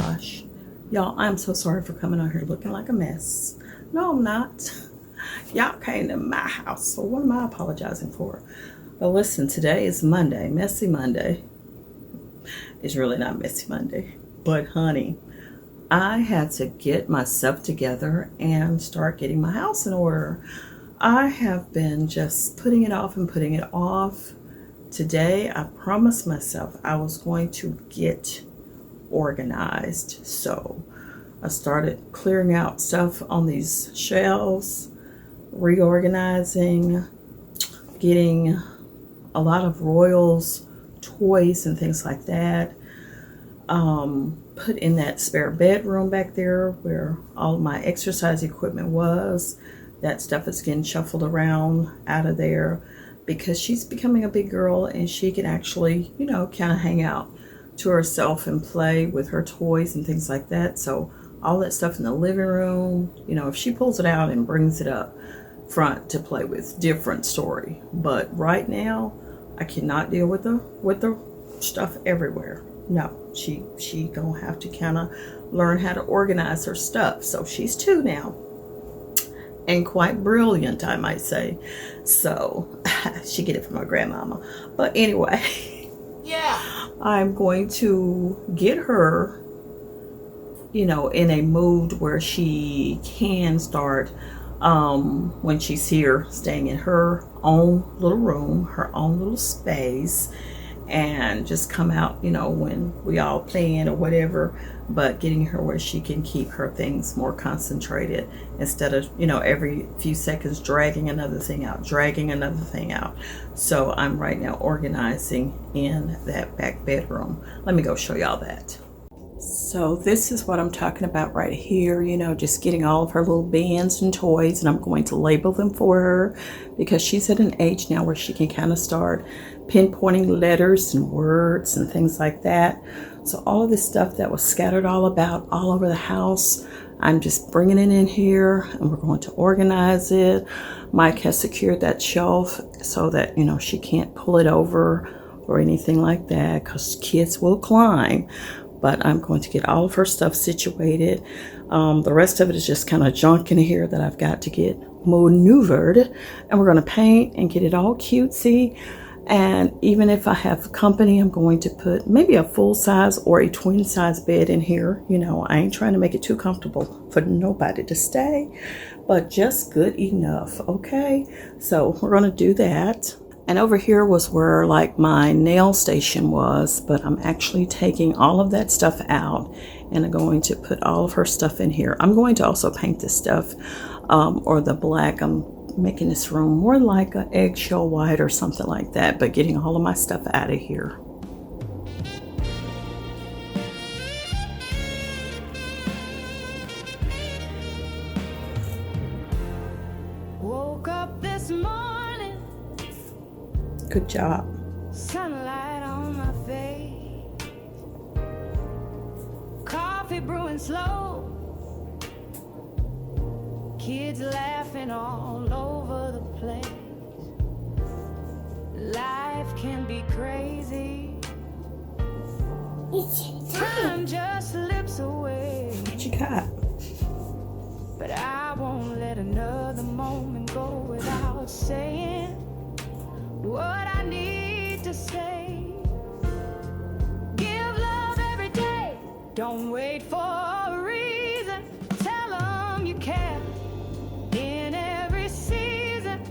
gosh. Y'all, I'm so sorry for coming out here looking like a mess. No, I'm not. Y'all came to my house, so what am I apologizing for? Well, listen, today is Monday, Messy Monday. It's really not Messy Monday, but honey, I had to get myself together and start getting my house in order. I have been just putting it off and putting it off. Today, I promised myself I was going to get organized. So I started clearing out stuff on these shelves, reorganizing, getting a lot of Royals toys and things like that. Put in that spare bedroom back there where all of my exercise equipment was. That stuff is getting shuffled around out of there because she's becoming a big girl and she can actually, you know, kind of hang out to herself and play with her toys and things like that. So all that stuff in the living room, you know, if she pulls it out and brings it up front to play with, different story. But right now, I cannot deal with the stuff everywhere. No, she gonna have to kind of learn how to organize her stuff. So she's 2 now, and quite brilliant, I might say. So she get it from her grandmama. But anyway, yeah, I'm going to get her, you know, in a mood where she can start, when she's here, staying in her own little room, her own little space, and just come out, you know, when we all playing or whatever, but getting her where she can keep her things more concentrated instead of, you know, every few seconds dragging another thing out. So I'm right now organizing in that back bedroom. Let me go show y'all that. So this is what I'm talking about right here, you know, just getting all of her little bands and toys, and I'm going to label them for her because she's at an age now where she can kind of start pinpointing letters and words and things like that. So all of this stuff that was scattered all over the house, I'm just bringing it in here and we're going to organize it. Mike has secured that shelf so that, you know, she can't pull it over or anything like that because kids will climb. But I'm going to get all of her stuff situated. The rest of it is just kind of junk in here that I've got to get maneuvered. And we're going to paint and get it all cutesy. And even if I have company, I'm going to put maybe a full size or a twin size bed in here. You know, I ain't trying to make it too comfortable for nobody to stay, but just good enough, okay? So we're going to do that. And over here was where like my nail station was, but I'm actually taking all of that stuff out and I'm going to put all of her stuff in here. I'm going to also paint this stuff, or the black. I'm making this room more like an eggshell white or something like that, but getting all of my stuff out of here. Woke up this morning. Good job. Sunlight on my face. Coffee brewing slow. Kids laughing all over the place. Life can be crazy. Time just slips away. What you got? But I won't let another moment go without saying what I need to say. Give love every day. Don't wait for a reason. Tell them you care in every season.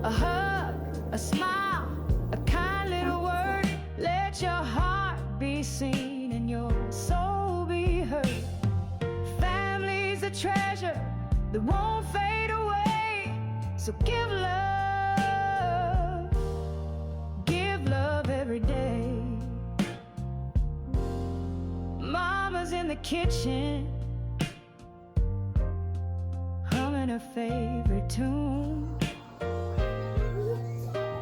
A hug, a smile, a kind little word. Let your heart be seen and your soul be heard. Family's a treasure that won't fade away. So give love every day. Mama's in the kitchen, humming her favorite tune.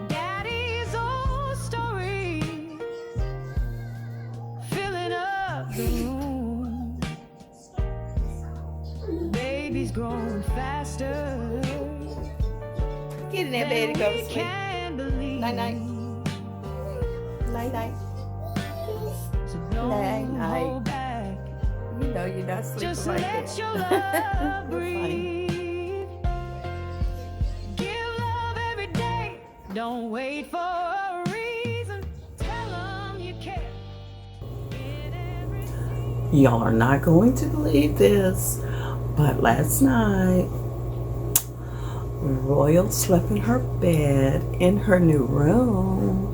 Daddy's old story, filling up the room. Baby's growing faster. Get in there, baby, go to sleep. Night-night. Night-night. So don't hold back. you're not sleeping Just like let that. your love You're funny. breathe. Give love every day. Don't wait for a reason. Tell them you care. In every season. Y'all are not going to believe this, but last night, Royal slept in her bed in her new room.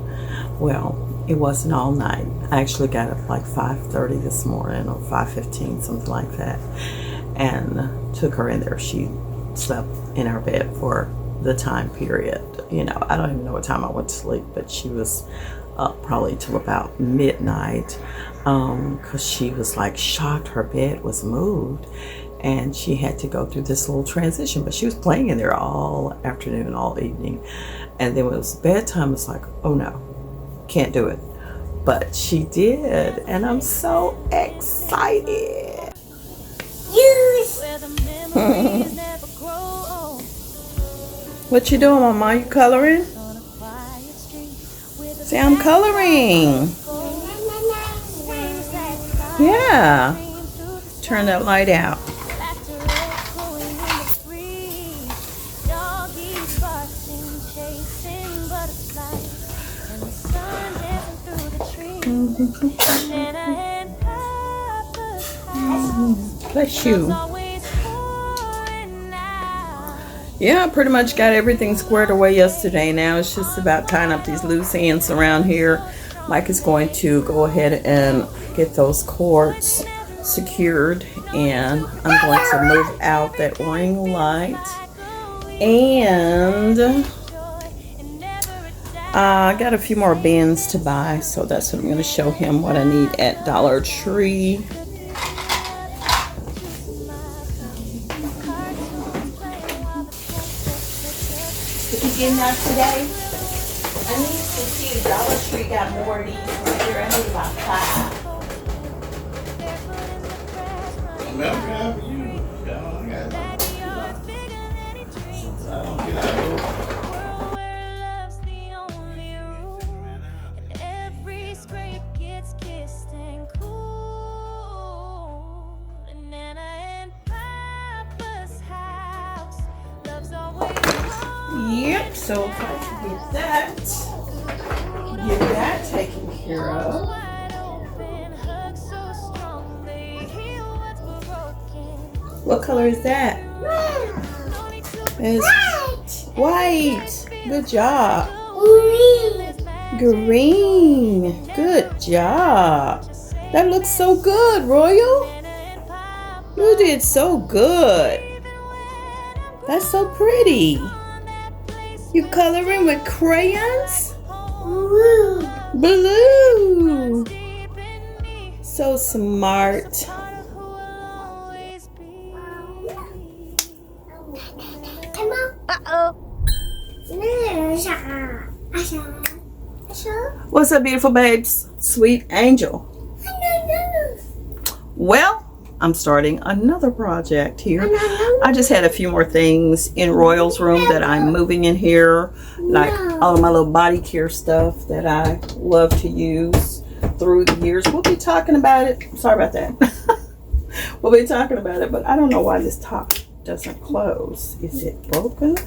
Well, it wasn't all night. I actually got up like 5:30 this morning or 5:15, something like that, and took her in there. She slept in her bed for the time period. You know, I don't even know what time I went to sleep, but she was up probably till about midnight, because she was like shocked her bed was moved. And she had to go through this little transition, but she was playing in there all afternoon, all evening. And then when it was bedtime, it's like, oh no, can't do it. But she did, and I'm so excited. Where the memories never grow old. What you doing, Mama? You coloring? On a quiet street with a See, I'm coloring. Swings that fire Yeah. stream through the Turn that light out. laughter echoing in the breeze. Doggies barking, chasing butterflies, and the sun dancing through the trees. Nana and Papa's house Bless you. always pouring out. Yeah, I pretty much got everything squared away yesterday. Now it's just about tying up these loose ends around here. Mike is going to go ahead and get those cords secured, and I'm going to move out that ring light. And I got a few more bins to buy, so that's what I'm going to show him what I need at Dollar Tree. If you getting out today, I need to see if Dollar Tree got more of these right here. I need about 5. Remember for you. Yeah, I got I don't get out of Yep, so if I can get that taken care of. What color is that? It's white. Good job. Green. Good job. That looks so good, Royal. You did so good. That's so pretty. You coloring with crayons? Blue. So smart. What's up, beautiful babes? Sweet angel. Well, I'm starting another project here. I just had a few more things in Royal's room that I'm moving in here, like all of my little body care stuff that I love to use through the years. We'll be talking about it. Sorry about that. We'll be talking about it, but I don't know why this top doesn't close. Is it broken?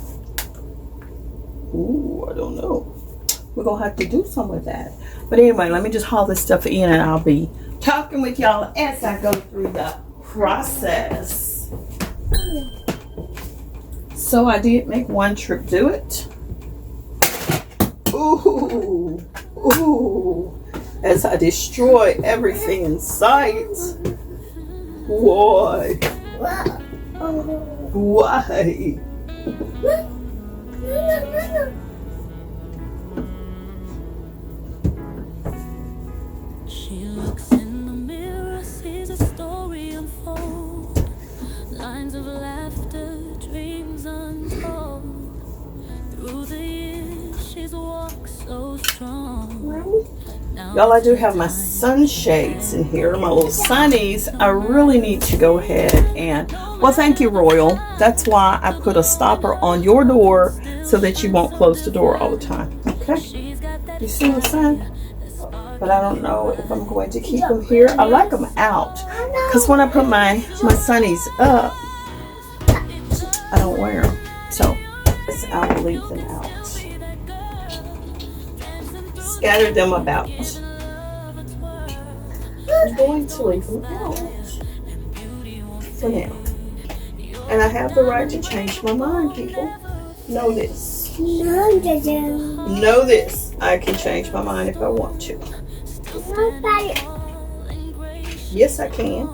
Ooh, I don't know. We're gonna have to do something with that. But anyway, let me just haul this stuff in, and I'll be talking with y'all as I go through the process. So I did make one trip to it. Ooh, ooh, as I destroy everything in sight. Why? Why? She looks in the mirror, sees a story unfold. Lines of laughter, dreams untold. Through the years, she's walked so strong. Y'all, I do have my sunshades in here, my little sunnies. I really need to go ahead and, well, thank you, Royal. That's why I put a stopper on your door so that you won't close the door all the time. Okay? You see what I'm saying? but I don't know if I'm going to keep them here. I like them out because when I put my sunnies up, I don't wear them. So I will leave them out. Scatter them about. I'm going to leave them out for now. And I have the right to change my mind, people. Know this. Know this. I can change my mind if I want to. Yes, I can.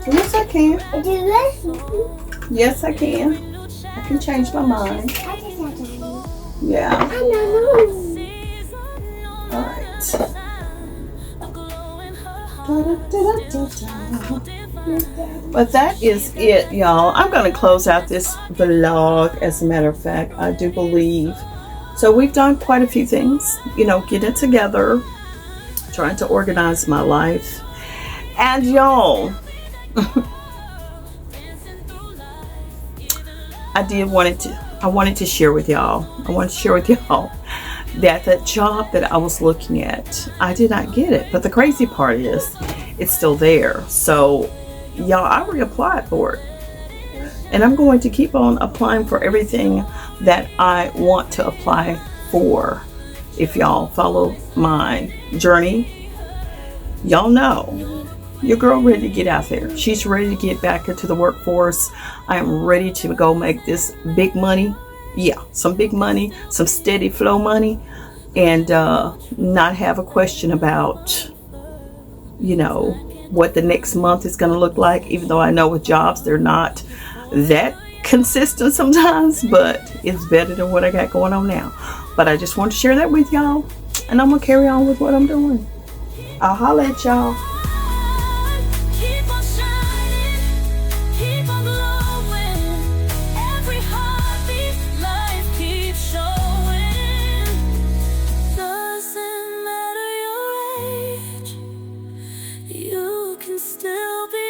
Yes, I can. Yes, I can. I can change my mind. Yeah. Alright. But that is it, y'all. I'm going to close out this vlog, as a matter of fact. I do believe. So we've done quite a few things. You know, getting it together. Trying to organize my life. And y'all, I wanted to share with y'all. I wanted to share with y'all that the job that I was looking at, I did not get it. But the crazy part is, it's still there. So, y'all, I reapplied for it. And I'm going to keep on applying for everything that I want to apply for. If y'all follow my journey, y'all know your girl ready to get out there. She's ready to get back into the workforce. I am ready to go make this big money. Yeah, some big money, some steady flow money, and not have a question about, you know, what the next month is going to look like. Even though I know with jobs, they're not that consistent sometimes, but it's better than what I got going on now. But I just want to share that with y'all, and I'm going to carry on with what I'm doing. I'll holla at y'all. Still be